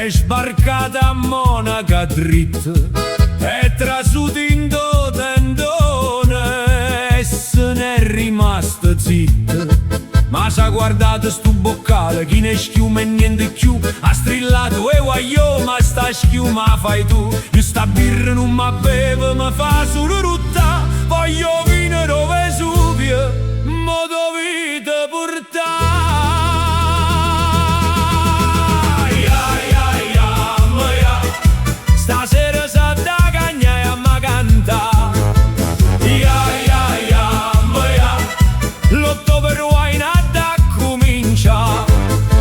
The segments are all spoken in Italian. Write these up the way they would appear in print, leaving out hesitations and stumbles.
è sbarcata a Monaca dritto, è trasuto in do tendone e se n'è rimasto zitto. Ma s'ha guardato stu boccale, chi ne schiuma e niente più. Ha strillato e guagliò, ma sta schiuma fai tu. Io sta birra non ma beve, ma fa solo rutta. Voglio vino dove Vesuvio, mo dovete portare. Stasera sa da cagna e a ma canta. L'ottobre wine da comincia.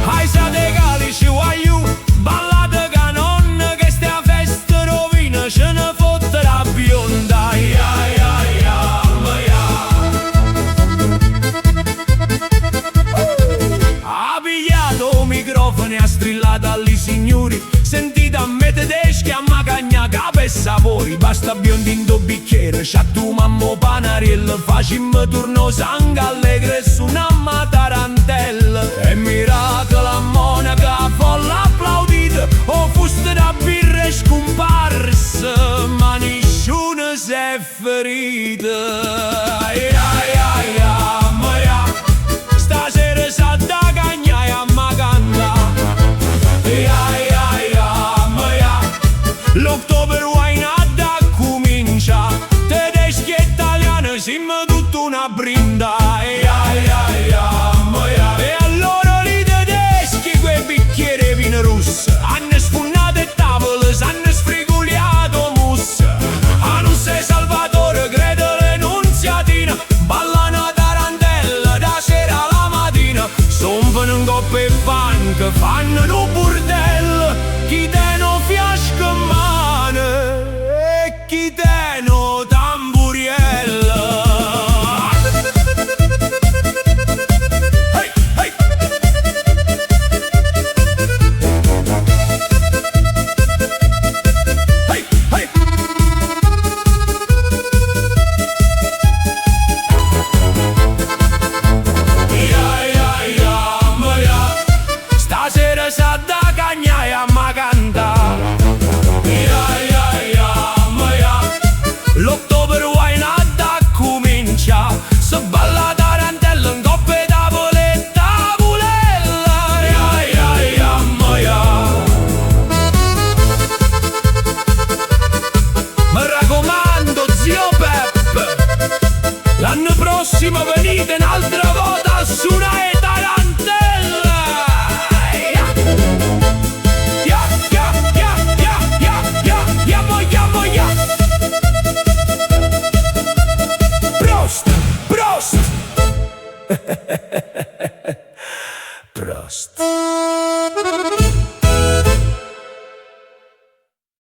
Ai sa de calici guagliù, ballate canon, che stia festa rovina, ce ne fotte la bionda. Ha pigliato microfono e ha strillato agli signori. Sentite a me tedeschi, a ma cagna capo e sapori. Basta biondi in do bicchiere, c'ha tu mammo panariello. Facimmo turno sangue allegre su una tarantella. E miracolo a Monaca, folla applaudita. O fuste da birra e scomparsa, ma nessuno s'è ferito.